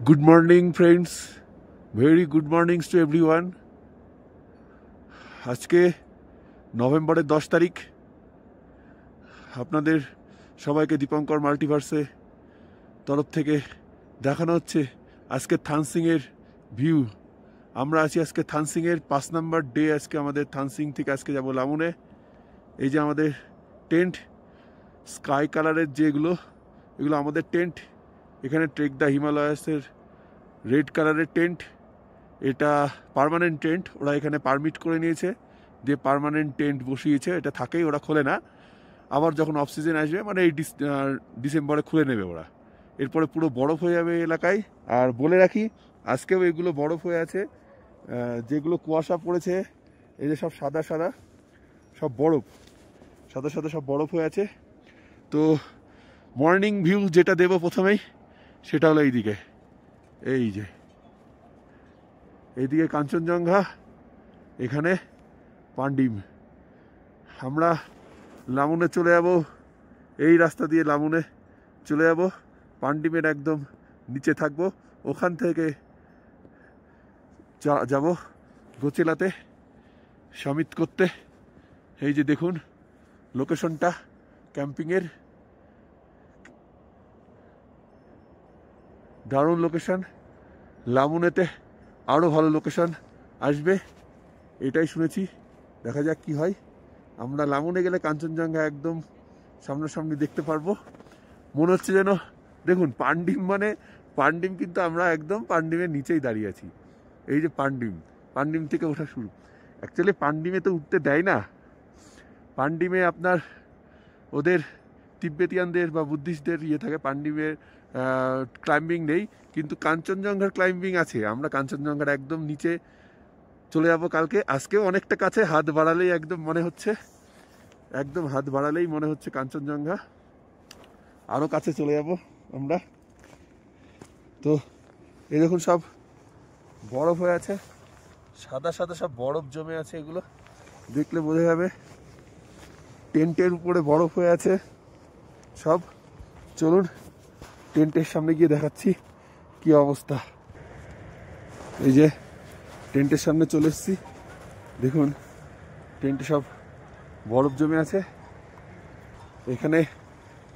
Good morning, friends. Very good mornings to everyone. আজকে নভেম্বরের 10 তারিখ। আপনাদের সবাইকে দীপঙ্কর মাল্টিভার্সে তরফ থেকে দেখানো হচ্ছে আজকে থানসিংয়ের ভিউ। আমরা আছি আজকে থানসিংয়ের 5 নম্বর ডে। আজকে আমাদের থানসিং থেকে আজকে যাব লামুনে। এই যে আমাদের টেন্ট, স্কাই কালারের যেগুলো, এগুলো আমাদের টেন্ট। এখানে ট্রেক দ্য হিমালয়াসের রেড কালারের টেন্ট, এটা পার্মানেন্ট টেন্ট। ওরা এখানে পারমিট করে নিয়েছে, দিয়ে পার্মানেন্ট টেন্ট বসিয়েছে। এটা থাকেই, ওরা খোলে না। আবার যখন অফ সিজন আসবে, মানে এই ডিসেম্বরে খুলে নেবে ওরা। এরপরে পুরো বরফ হয়ে যাবে এলাকায়। আর বলে রাখি, আজকেও এগুলো বরফ হয়ে আছে। যেগুলো কুয়াশা পড়েছে, এই যে সব সাদা সাদা, সব বরফ, সাদা সাদা সব বরফ হয়ে আছে। তো মর্নিং ভিউ যেটা দেবো প্রথমেই, সেটা হলো এইদিকে। এই যে এইদিকে কাঞ্চনজঙ্ঘা, এখানে পান্ডিম। আমরা লামুনে চলে যাব, এই রাস্তা দিয়ে লামুনে চলে যাব। পান্ডিমের একদম নিচে থাকবো, ওখান থেকে যাব গোচেলাতে সামিট করতে। এই যে দেখুন লোকেশনটা ক্যাম্পিংয়ের, দারুণ লোকেশন। লামুনেতে আরও ভালো লোকেশন আসবে, এটাই শুনেছি। দেখা যাক কি হয়। আমরা লামুনে গেলে কাঞ্চনজঙ্ঘা একদম সামনাসামনি দেখতে পারবো। মনে হচ্ছে যেন, দেখুন পান্ডিম, মানে পান্ডিম, কিন্তু আমরা একদম পান্ডিমের নিচেই দাঁড়িয়ে আছি। এই যে পান্ডিম, পান্ডিম থেকে ওঠা শুরু। অ্যাকচুয়ালি পান্ডিমে তো উঠতে দেয় না। পান্ডিমে আপনার ওদের তিব্বেতিয়ানদের বা বুদ্ধিস্টদের ইয়ে থাকে। পান্ডিমের ক্লাইম্বিং নেই, কিন্তু কাঞ্চনজঙ্ঘার ক্লাইম্বিং আছে। আমরা কাঞ্চনজঙ্ঘার একদম নিচে চলে যাবো কালকে। আজকেও অনেকটা কাছে, হাত বাড়ালেই একদম মনে হচ্ছে, একদম হাত বাড়ালেই মনে হচ্ছে কাঞ্চনজঙ্ঘা। আরও কাছে চলে যাব আমরা। তো এই দেখুন সব বরফ হয়ে আছে, সাদা সাদা সব বরফ জমে আছে। এগুলো দেখলে বোঝা যাবে। টেন্টের উপরে বরফ হয়ে আছে সব। চলুন টেন্টের সামনে গিয়ে দেখাচ্ছি কি অবস্থা। এই যে টেন্টের সামনে চলে এসেছি, দেখুন টেন্টে সব বরফ জমে আছে। এখানে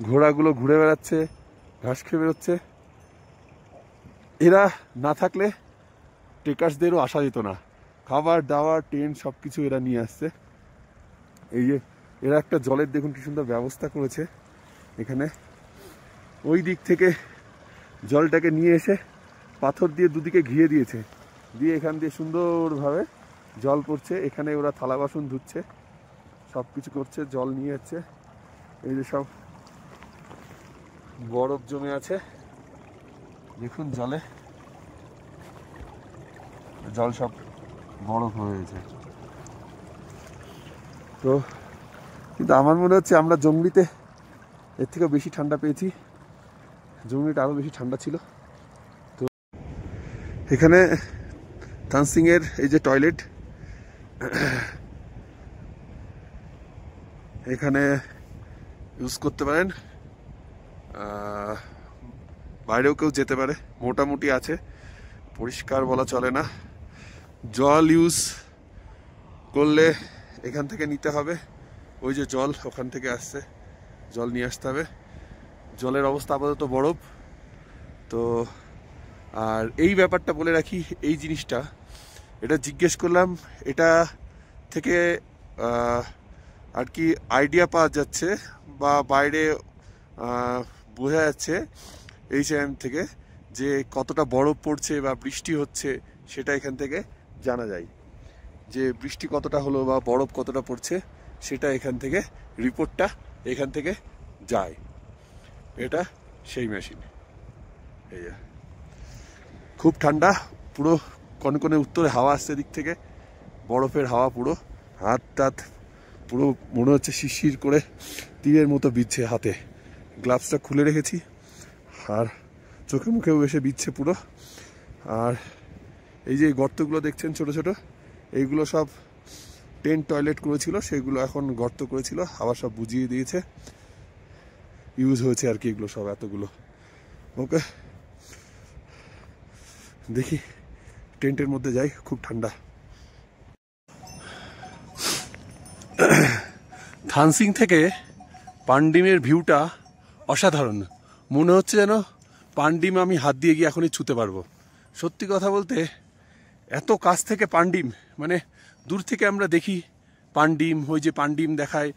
ঘোড়াগুলো ঘুরে বেড়াচ্ছে, ঘাস খেয়ে বেরোচ্ছে। এরা না থাকলে ট্রেকার্সদেরও আসা যেত না। খাবার দাবার, টেন্ট সব কিছু এরা নিয়ে আসছে। এই যে এরা একটা জলের, দেখুন কি সুন্দর ব্যবস্থা করেছে এখানে। ওই দিক থেকে জলটাকে নিয়ে এসে পাথর দিয়ে দুদিকে ঘিরে দিয়েছে, দিয়ে এখান দিয়ে সুন্দরভাবে জল পড়ছে। এখানে ওরা থালা বাসন ধুচ্ছে, সব কিছু করছে, জল নিয়ে যাচ্ছে। এই যে সব বরফ জমে আছে, দেখুন জলে, জল সব বরফ হয়ে গেছে। তো কিন্তু আমার মনে হচ্ছে আমরা জঙ্গলিতে এর থেকে বেশি ঠান্ডা পেয়েছি। জঙ্গলিটা আরও বেশি ঠান্ডা ছিল। তো এখানে থানসিংয়ের এই যে টয়লেট, এখানে ইউজ করতে পারেন। বাইরেও কেউ যেতে পারে, মোটামুটি আছে, পরিষ্কার বলা চলে না। জল ইউজ করলে এখান থেকে নিতে হবে। ওই যে জল ওখান থেকে আসছে, জল নিয়ে আসতে হবে। জলের অবস্থা আপাতত বরফ। তো আর এই ব্যাপারটা বলে রাখি, এই জিনিসটা, এটা জিজ্ঞেস করলাম, এটা থেকে আর কি আইডিয়া পাওয়া যাচ্ছে, বা বাইরে বোঝা যাচ্ছে এই চ্যানেল থেকে, যে কতটা বরফ পড়ছে বা বৃষ্টি হচ্ছে, সেটা এখান থেকে জানা যায়। যে বৃষ্টি কতটা হলো বা বরফ কতটা পড়ছে, সেটা এখান থেকে রিপোর্টটা এখান থেকে যায়। এটা সেই মেশিন। এই খুব ঠান্ডা, পুরো কনকনে উত্তরে হাওয়া আসছে দিক থেকে, বরফের হাওয়া। পুরো হাত টাত পুরো মনে হচ্ছে শিরশির করে তীরের মতো বিচ্ছে হাতে। গ্লাভসটা খুলে রেখেছি, আর চোখে মুখেও এসে বিচ্ছে পুরো। আর এই যে গর্তগুলো দেখছেন ছোট ছোট, এইগুলো সব টেন্ট টয়লেট করেছিল, সেগুলো এখন গর্ত করেছিল, আবার সব বুঝিয়ে দিয়েছে, ইউজ হয়েছে আর কি এগুলো সব, এতগুলো। ওকে, দেখি টেন্টের মধ্যে যাই, খুব ঠান্ডা। থানসিং থেকে পান্ডিমের ভিউটা অসাধারণ। মনে হচ্ছে যেন পান্ডিম আমি হাত দিয়ে গিয়ে এখনই ছুতে পারবো। সত্যি কথা বলতে এত কাছ থেকে পান্ডিম, মানে দূর থেকে আমরা দেখি পান্ডিম, ওই যে পান্ডিম দেখায়,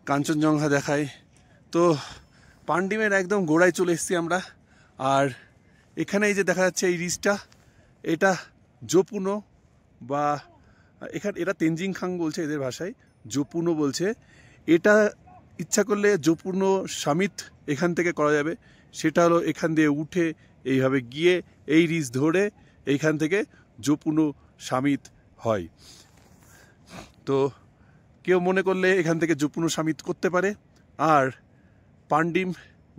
কাঞ্চনজঙ্ঘা দেখায়, তো পান্ডিমের একদম গোড়ায় চলে এসেছি আমরা। আর এখানে এই যে দেখা যাচ্ছে এই রিজটা, এটা জোপুনো বা এখানে এরা তেনজিং খাং বলছে, এদের ভাষায় জোপুনো বলছে। এটা ইচ্ছা করলে জোপুনো সামিত এখান থেকে করা যাবে। সেটা হলো এখান দিয়ে উঠে এইভাবে গিয়ে এই রিজ ধরে এইখান থেকে জোপুনো সামিত হয়। তো কেউ মনে করলে এখান থেকে জোপুনো সামিত করতে পারে। আর পান্ডিম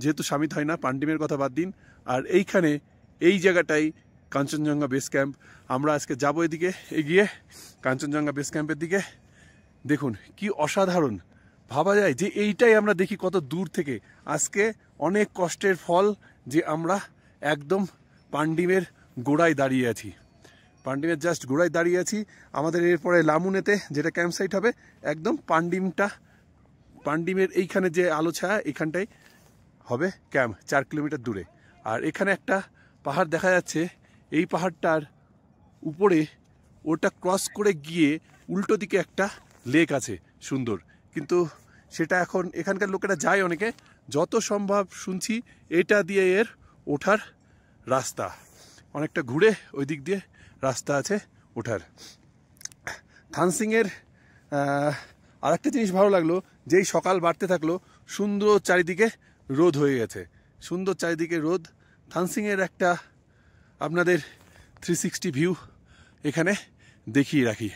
যেহেতু সামিত হয় না, পান্ডিমের কথা বাদ দিন। আর এইখানে এই জায়গাটাই কাঞ্চনজঙ্ঘা বেস ক্যাম্প। আমরা আজকে যাবো এদিকে এগিয়ে কাঞ্চনজঙ্ঘা বেস ক্যাম্পের দিকে। দেখুন কি অসাধারণ, ভাবা যায় যে এইটাই আমরা দেখি কত দূর থেকে। আজকে অনেক কষ্টের ফল যে আমরা একদম পান্ডিমের গোড়ায় দাঁড়িয়ে আছি, পান্ডিমের জাস্ট গোড়ায় দাঁড়িয়ে আছি। আমাদের এরপরে লামুনেতে যেটা ক্যাম্প সাইট হবে, একদম পান্ডিমের এইখানে যে আলো ছায়া এখানটাই হবে ক্যাম্প, 4 কিলোমিটার দূরে। আর এখানে একটা পাহাড় দেখা যাচ্ছে, এই পাহাড়টার উপরে ওটা ক্রস করে গিয়ে উল্টো দিকে একটা লেক আছে সুন্দর, কিন্তু সেটা এখন এখানকার লোকেরা যায় অনেকে। যত সম্ভব শুনছি এটা দিয়ে এর ওঠার রাস্তা, অনেকটা ঘুরে ওই দিক দিয়ে রাস্তা আছে ওঠার। থানসিংয়ের আর একটা জিনিস ভালো লাগলো, যেই সকাল বাড়তে থাকলো সুন্দর চারিদিকে রোদ হয়ে গেছে, সুন্দর চারিদিকে রোদ। থানসিংয়ের একটা আপনাদের 360 ভিউ এখানে দেখিয়ে রাখি।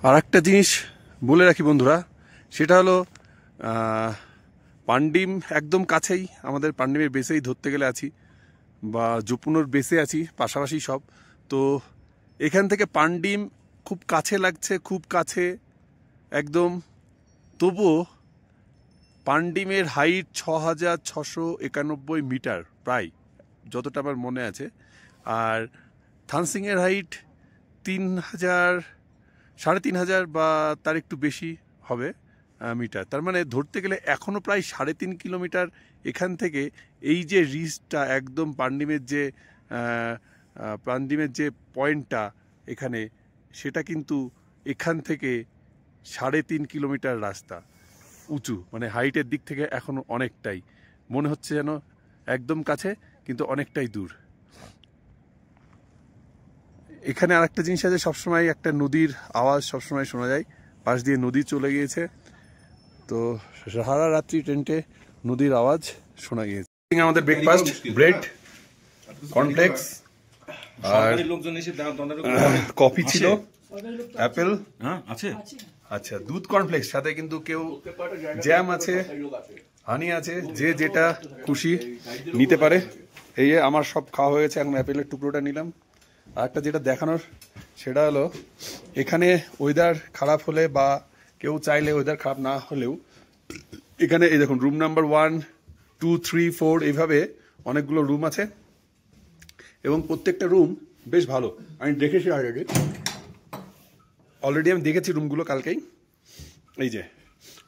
আর একটা জিনিস বলে রাখি বন্ধুরা, সেটা হলো পান্ডিম একদম কাছেই, আমাদের পান্ডিমের বেসেই ধরতে গেলে আছি, বা জোপুনোর বেসে আছি পাশাপাশি সব। তো এখান থেকে পান্ডিম খুব কাছে লাগছে, খুব কাছে একদম। তবুও পান্ডিমের হাইট 6,691 মিটার প্রায়, যতটা আমার মনে আছে। আর থানসিংয়ের হাইট 3,000 বা তার একটু বেশি হবে মিটার। তার মানে ধরতে গেলে এখনও প্রায় 3.5 কিলোমিটার এখান থেকে এই যে রিজটা একদম পান্ডিমের যে পয়েন্টটা এখানে, সেটা কিন্তু এখান থেকে 3.5 কিলোমিটার রাস্তা উঁচু, মানে হাইটের দিক থেকে এখনও অনেকটাই, মনে হচ্ছে যেন একদম কাছে কিন্তু অনেকটাই দূর। এখানে আরেকটা জিনিস আছে, সবসময় একটা নদীর আওয়াজ সবসময় শোনা যায়, পাশ দিয়ে নদী চলে গিয়েছে, তো সারা রাত্রি টেন্টে নদীর আওয়াজ শোনা গিয়েছে। আমাদের ব্রেকফাস্ট ব্রেড, কর্নফ্লেক্স আর কফি ছিল, অ্যাপেল আছে, আচ্ছা দুধ কর্নফ্লেক্স, সাথে কিন্তু কেউ জ্যাম আছে, হানি আছে, যে যেটা খুশি নিতে পারে। এই আমার সব খাওয়া হয়ে গেছে, এখন অ্যাপেলের টুকরোটা নিলাম। আর একটা যেটা দেখানোর সেটা হলো, এখানে ওয়েদার খারাপ হলে বা কেউ চাইলে ওয়েদার খারাপ না হলেও এখানে এই দেখুন রুম নাম্বার 1, 2, 3, 4 এইভাবে অনেকগুলো রুম আছে, এবং প্রত্যেকটা রুম বেশ ভালো। আমি দেখেছি আগে, অলরেডি আমি দেখেছি রুমগুলো কালকেই। এই যে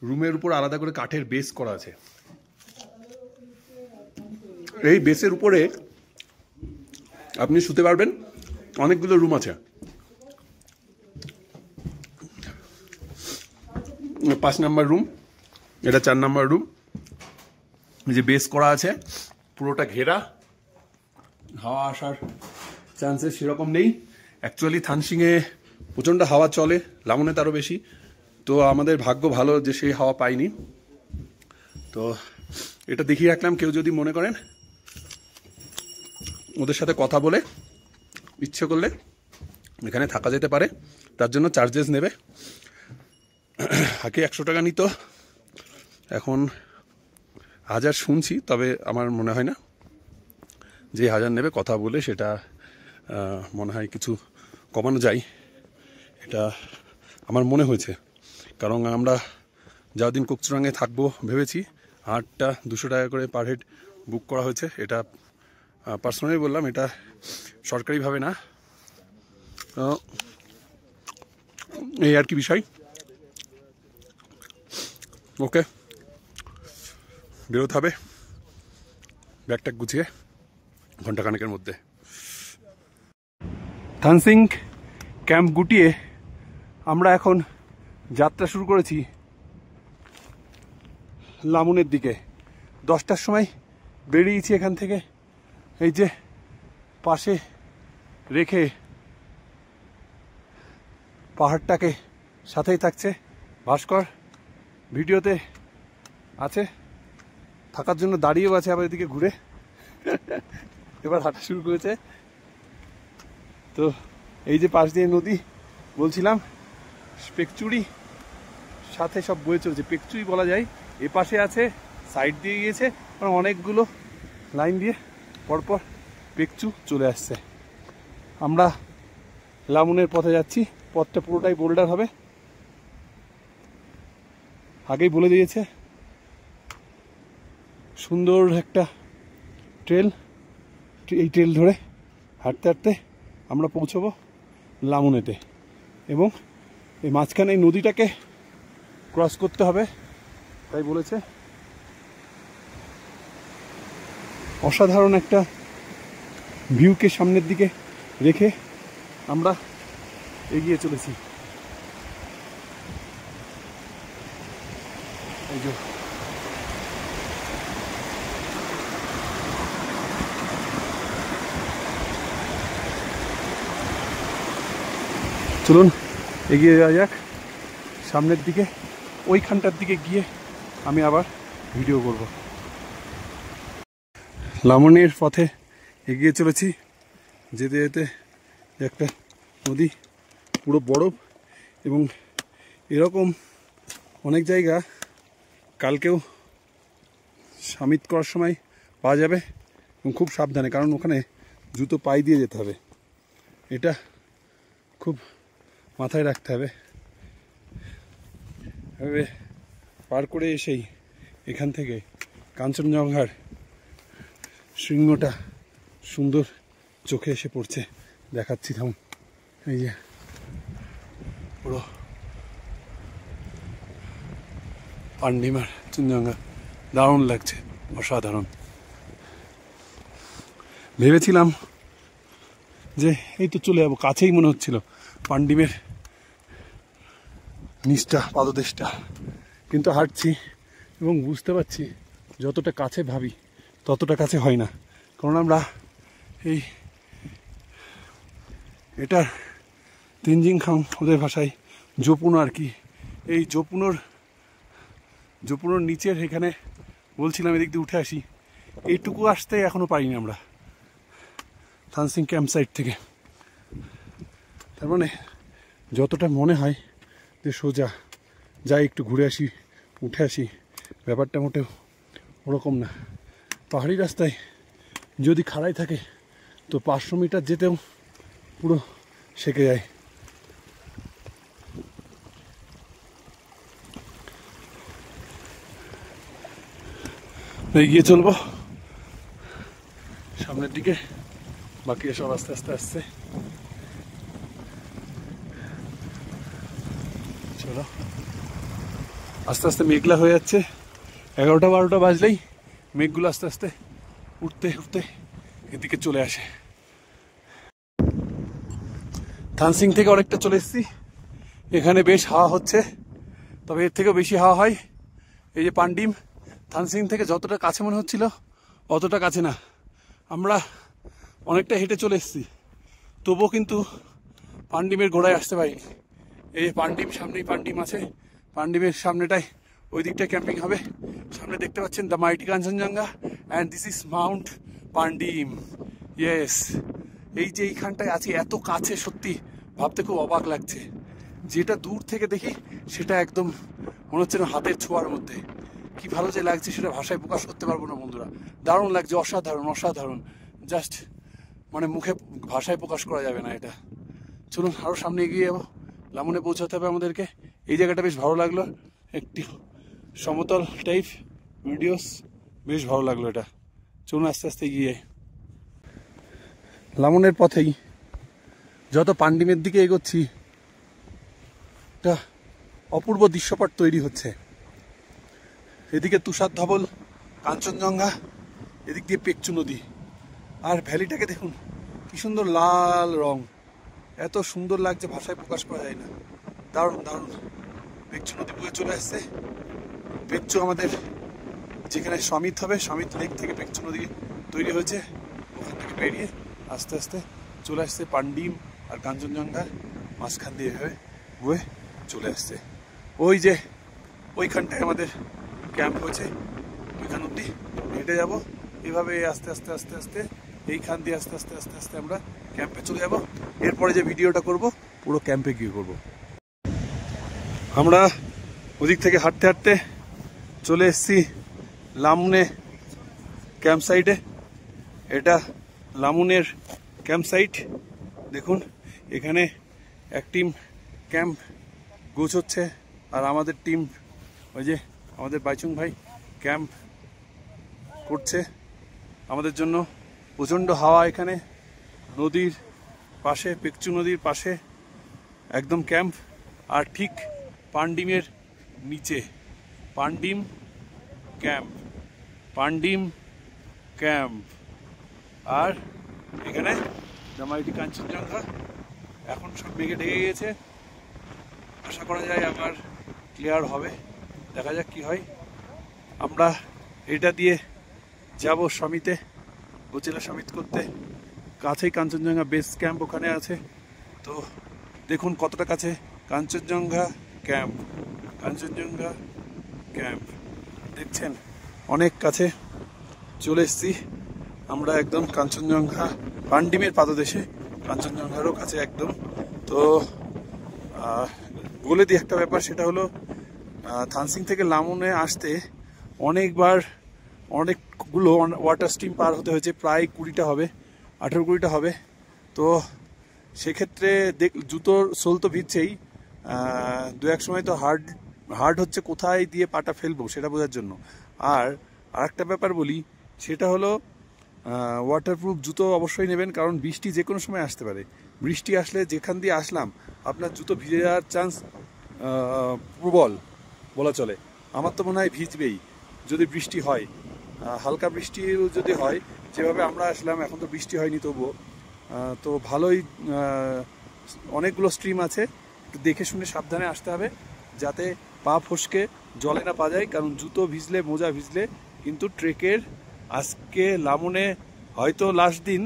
রুমের উপর আলাদা করে কাঠের বেস করা আছে, এই বেসের উপরে আপনি শুতে পারবেন। অনেকগুলো রুম আছে, 5 নাম্বার রুম, এটা 4 নাম্বার রুম। যে বেস করা আছে পুরোটা ঘেরা, হাওয়া আসার চান্সেস সেরকম নেই। অ্যাকচুয়ালি থানসিংয়ে প্রচণ্ড হাওয়া চলে, লামুনে তারও বেশি, তো আমাদের ভাগ্য ভালো যে সেই হাওয়া পাইনি। তো এটা দেখিয়ে রাখলাম, কেউ যদি মনে করেন ওদের সাথে কথা বলে ইচ্ছে করলে এখানে থাকা যেতে পারে, তার জন্য চার্জেস নেবে। আগে 100 টাকা নিত, এখন 1000 শুনছি, তবে আমার মনে হয় না যে 1000 নেবে। কথা বলে সেটা মনে হয় কিছু কমানো যায়, এটা আমার মনে হয়েছে। কারণ আমরা যার দিন কোকচুরাঙে থাকবো ভেবেছি, 8টা 200 টাকা করে পার হেড বুক করা হয়েছে। এটা পার্সোনালি বললাম, এটা সরকারিভাবে না। এই আর কি বিষয়। ওকে, বেরোতে হবে ব্যাগটা গুছিয়ে ঘন্টাখানেকের মধ্যে। থানসিং ক্যাম্প গুটিয়ে আমরা এখন যাত্রা শুরু করেছি লামুনের দিকে। 10টার সময় বেরিয়েছি এখান থেকে। এই যে পাশে রেখে পাহাড়টাকে সাথেই থাকছে ভাস্কর, ভিডিওতে আছে, থাকার জন্য দাঁড়িয়েও আছে, আবার এদিকে ঘুরে এবার হাঁটা শুরু করেছে। তো এই যে পাশ দিয়ে নদী বলছিলাম, পেকচুরি সাথে সব বয়ে চলছে, পেকচুরি বলা যায়। এ পাশে আছে, সাইড দিয়ে গিয়েছে, কারণ অনেকগুলো লাইন দিয়ে পরপর পেকচু চলে আসছে। আমরা লামুনের পথে যাচ্ছি, পথটা পুরোটাই বোল্ডার হবে, আগেই বলে দিয়েছে। সুন্দর একটা ট্রেল, এই ট্রেল ধরে হাঁটতে হাঁটতে আমরা পৌঁছবো লামুনেতে, এবং এই মাঝখানে এই নদীটাকে ক্রস করতে হবে, তাই বলেছে। অসাধারণ একটা ভিউকে সামনের দিকে রেখে আমরা এগিয়ে চলেছি। এই যে চলুন এগিয়ে যাওয়া যাক সামনের দিকে। ওইখানটার দিকে গিয়ে আমি আবার ভিডিও করব। লামুনের পথে এগিয়ে চলেছি, যেতে যেতে একটা নদী, পুরো বরফ, এবং এরকম অনেক জায়গা কালকেও সামিট করার সময় পাওয়া যাবে, এবং খুব সাবধানে, কারণ ওখানে জুতো পায়ে দিয়ে যেতে হবে, এটা খুব মাথায় রাখতে হবে। এভাবে পার করে এসেই এখান থেকে কাঞ্চনজঙ্ঘার শৃঙ্গটা সুন্দর চোখে এসে পড়ছে, দেখাচ্ছি থাম। এই যে পুরো পান্ডিমার চুনজঙ্ঘা, দারুণ লাগছে, অসাধারণ। ভেবেছিলাম যে এই তো চলে যাবো, কাছেই মনে হচ্ছিল পান্ডিমের নিচটা, পাদদেশটা, কিন্তু হাঁটছি এবং বুঝতে পারছি যতটা কাছে ভাবি ততটা কাছে হয় না। কারণ আমরা এই এটার তেনজিং খাং, ওদের ভাষায় জপুনো আর কি, এই জপুনোর নিচের এখানে বলছিলাম এদিক দিয়ে উঠে আসি, এইটুকু আসতে এখনো পারিনি আমরা থানসিং ক্যাম্প সাইট থেকে। তার মানে যতটা মনে হয় যে সোজা যাই একটু ঘুরে আসি উঠে আসি, ব্যাপারটা মোটেও ওরকম না। পাহাড়ি রাস্তায় যদি খাড়াই থাকে তো 500 মিটার যেতেও পুরো সেঁকে যায়। এগিয়ে চলবো সামনের দিকে, বাকি সব আস্তে আস্তে আসছে। চলো, আস্তে আস্তে মেঘলা হয়ে যাচ্ছে, 11টা 12টা বাজলেই মেঘগুলো আস্তে আস্তে উঠতে উঠতে এদিকে চলে আসে। থানসিং থেকে অনেকটা চলে এসেছি, এখানে বেশ হাওয়া হচ্ছে, তবে এর থেকেও বেশি হাওয়া হয় এই যে পান্ডিম। থানসিং থেকে যতটা কাছে মনে হচ্ছিল অতটা কাছে না, আমরা অনেকটা হেঁটে চলে এসেছি, তবুও কিন্তু পান্ডিমের গোড়ায় আসতে পারিনি। এই যে পান্ডিম, সামনেই পান্ডিম আছে, পান্ডিমের সামনেটায় ওই দিকটায় ক্যাম্পিং হবে। সামনে দেখতে পাচ্ছেন the mighty Kanchenjunga, and this is Mount Pandim. Yes, এই যে এইখানটায় আছি, এত কাছে, সত্যি ভাবতে খুব অবাক লাগছে। যেটা দূর থেকে দেখি সেটা একদম মনে হচ্ছে না হাতের ছোঁয়ার মধ্যে। কি ভালো যে লাগছে সেটা ভাষায় প্রকাশ করতে পারবো না বন্ধুরা। দারুণ লাগছে, অসাধারণ অসাধারণ, জাস্ট মানে মুখে ভাষায় প্রকাশ করা যাবে না এটা। চলুন আরও সামনে এগিয়ে যাবো, লামুনে পৌঁছাতে হবে আমাদেরকে। এই জায়গাটা বেশ ভালো লাগলো, একটি সমতল টাইপ ভিডিওস, বেশ ভালো লাগলো এটা। চলুন আস্তে আস্তে এগিয়ে যাই। লামুনের পথেই যত পান্ডিমের দিকে এগোচ্ছি একটা অপূর্ব দৃশ্যপট তৈরি হচ্ছে। এদিকে তুষার ধবল কাঞ্চনজঙ্ঘা, এদিক দিয়ে পেকচু নদী, আর ভ্যালিটাকে দেখুন কি সুন্দর লাল রং, এত সুন্দর লাগছে ভাষায় প্রকাশ করা যায় না। দারুণ দারুণ। পেকচু নদী বয়ে চলে আসছে। পেকচু আমাদের যেখানে সমিত হবে, সমিত লেক থেকে পেকচু নদী তৈরি হয়েছে, ওখান থেকে বেরিয়ে আস্তে আস্তে চলে আসছে পান্ডিম আর কাঞ্চনজঙ্ঘা মাঝখান দিয়ে হয়ে বয়ে চলে আসছে। ওই যে ওইখানটায় আমাদের ক্যাম্প হয়েছে, ওইখান অব্দি হেঁটে যাবো। এভাবে আস্তে আস্তে আস্তে আস্তে এইখান দিয়ে আস্তে আস্তে আস্তে আস্তে আমরা ক্যাম্পে চলে যাব। এরপরে যে ভিডিওটা করব পুরো ক্যাম্পে গিয়ে করব। আমরা ওদিক থেকে হাঁটতে হাঁটতে চলে এসেছি লামুনে ক্যাম্প সাইটে। এটা লামুনের ক্যাম্প সাইট। দেখুন এখানে এক টিম ক্যাম্প গোছচ্ছে, আর আমাদের টিম ওই যে আমাদের বাইচুং ভাই ক্যাম্প করছে আমাদের জন্য। প্রচণ্ড হাওয়া এখানে, নদীর পাশে, পেকচু নদীর পাশে একদম ক্যাম্প। আর ঠিক পান্ডিমের নিচে পান্ডিম ক্যাম্প, পান্ডিম ক্যাম্প। আর এখানে জামাইটি কাঞ্চনজঙ্ঘা। এখন সব মেঘে ঢেকে গিয়েছে, আশা করা যায় আবার ক্লিয়ার হবে, দেখা যাক কি হয়। আমরা এটা দিয়ে যাব সমিতে, গোচিলা সমিত করতে। কাছেই কাঞ্চনজঙ্ঘা বেস ক্যাম্প ওখানে আছে। তো দেখুন কতটা কাছে কাঞ্চনজঙ্ঘা ক্যাম্প, কাঞ্চনজঙ্ঘা ক্যাম্প দেখছেন, অনেক কাছে চলে এসেছি আমরা একদম কাঞ্চনজঙ্ঘা পান্ডিমের পাদদেশে, কাঞ্চনজঙ্ঘারও কাছে একদম। তো বলে দিই একটা ব্যাপার, সেটা হলো থানসিং থেকে লামুনে আসতে অনেকগুলো ওয়াটার স্ট্রিম পার হতে হয়েছে, প্রায় 20টা হবে, 18-20টা হবে। তো সেক্ষেত্রে জুতোর সোল তো ভিজছেই, দু এক সময় তো হার্ড হচ্ছে কোথায় দিয়ে পাটা ফেলবো সেটা বোঝার জন্য। আর আরেকটা ব্যাপার বলি, সেটা হলো ওয়াটারপ্রুফ জুতো অবশ্যই নেবেন, কারণ বৃষ্টি যে কোনো সময় আসতে পারে। বৃষ্টি আসলে যেখান দিয়ে আসলাম আপনার জুতো ভিজে যাওয়ার চান্স প্রবল বলা চলে। আমার তো মনে হয় ভিজবেই যদি বৃষ্টি হয়, হালকা বৃষ্টি যদি হয়, যেভাবে আমরা আসলাম এখন তো বৃষ্টি হয়নি তবুও। তো ভালোই অনেকগুলো স্ট্রিম আছে, দেখে শুনে সাবধানে আসতে হবে যাতে পা ফসকে জলে না পা যায়, কারণ জুতো ভিজলে, মোজা ভিজলে কিন্তু ট্রেকের আজকে লামুনে হয়তো লাস্ট দিন,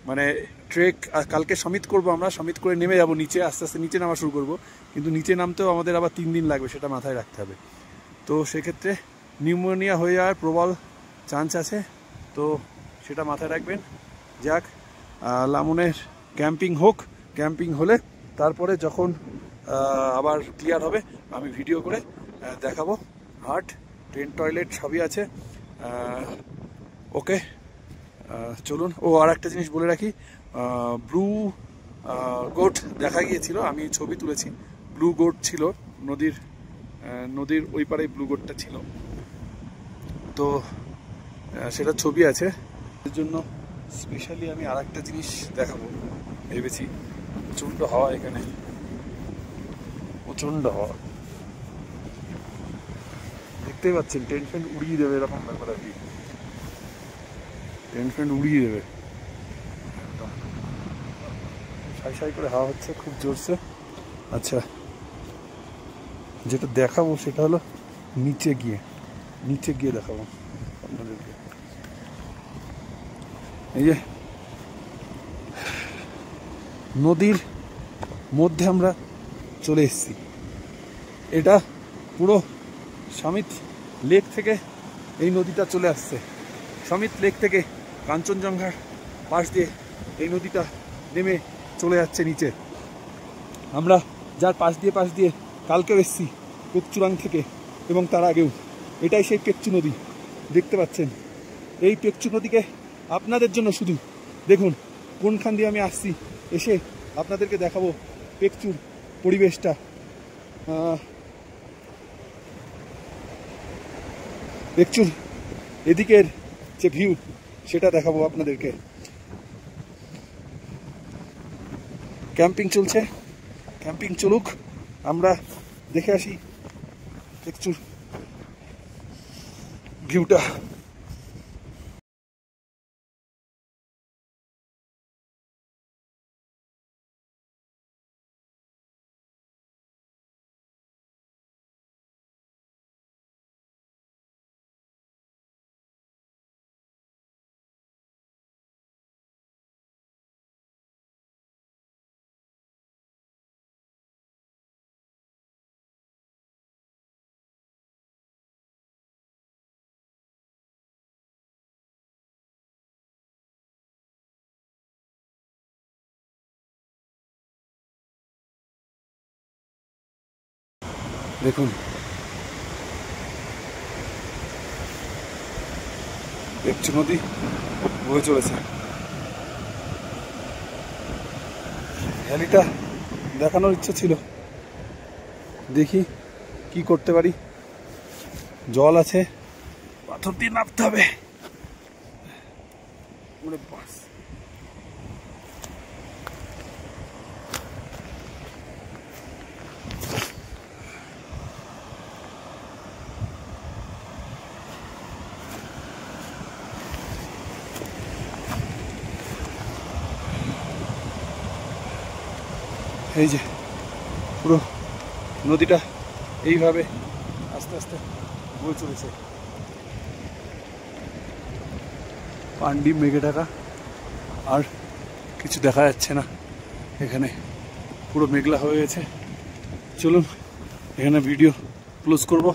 মানে ট্রেক কালকে সমিট করব আমরা, সমিট করে নেমে যাব নিচে, আস্তে আস্তে নিচে নামা শুরু করব। কিন্তু নিচে নামতেও আমাদের আবার 3 দিন লাগবে, সেটা মাথায় রাখতে হবে। তো সেক্ষেত্রে নিউমোনিয়া হয়ে যাওয়ার প্রবল চান্স আছে, তো সেটা মাথায় রাখবেন। যাক, লামুনের ক্যাম্পিং হোক, ক্যাম্পিং হলে তারপরে যখন আবার ক্লিয়ার হবে আমি ভিডিও করে দেখাবো। হাট, টেন্ট, টয়লেট সবই আছে। ওকে, চলুন। ও আর একটা জিনিস বলে রাখি, ব্লু গোট দেখা গিয়েছিল, আমি ছবি তুলেছি। ব্লু গোট ছিল নদীর ওই পারে, ব্লু গোটটা ছিল, তো সেটা ছবি আছে। এর জন্য স্পেশালি আমি আর একটা জিনিস দেখাবো ভেবেছি। প্রচণ্ড হাওয়া এখানে, প্রচণ্ড হাওয়া, দেখতেই পাচ্ছেন। টেন্ট ফ্যান্ট উড়িয়ে দেবে এরকম ব্যাপার আর কি, টেন্ট ফ্যান্ট উড়িয়ে দেবে একদম। সাই সাই করে হাওয়া হচ্ছে খুব জোরসে। আচ্ছা, যেটা দেখাবো সেটা হলো নিচে গিয়ে দেখাবো আপনাদেরকে। এই যে নদীর মধ্যে আমরা চলে এসেছি। এটা পুরো সমিত লেক থেকে এই নদীটা চলে আসছে। সমিত লেক থেকে কাঞ্চনজঙ্ঘার পাশ দিয়ে এই নদীটা নেমে চলে যাচ্ছে নিচে। আমরা যার পাশ দিয়ে কালকেও এসেছি পেকচুরাং থেকে এবং তার আগেও। এটাই সেই পেকচু নদী, দেখতে পাচ্ছেন। এই পেকচু নদীকে আপনাদের জন্য শুধু দেখুন কোনখান দিয়ে আমি আসছি, এসে আপনাদেরকে দেখাবো পেকচুর পরিবেশটা। পেকচুর এদিকের যে ভিউ সেটা দেখাবো আপনাদেরকে। ক্যাম্পিং চলছে, ক্যাম্পিং চলুক, আমরা দেখে আসি পেকচুর ভিউটা। দেখুন পেকচু নদী বয়ে চলেছে। ভ্যালিটা দেখানোর ইচ্ছা ছিল, দেখি কি করতে পারি। জল আছে, পাথর দিয়ে নামতে হবে। এই যে পুরো নদীটা এইভাবে আস্তে আস্তে বয়ে চলেছে। পান্ডি মেঘে ঢাকা, আর কিছু দেখা যাচ্ছে না, এখানে পুরো মেঘলা হয়ে গেছে। চলুন এখানে ভিডিও ক্লোজ করব।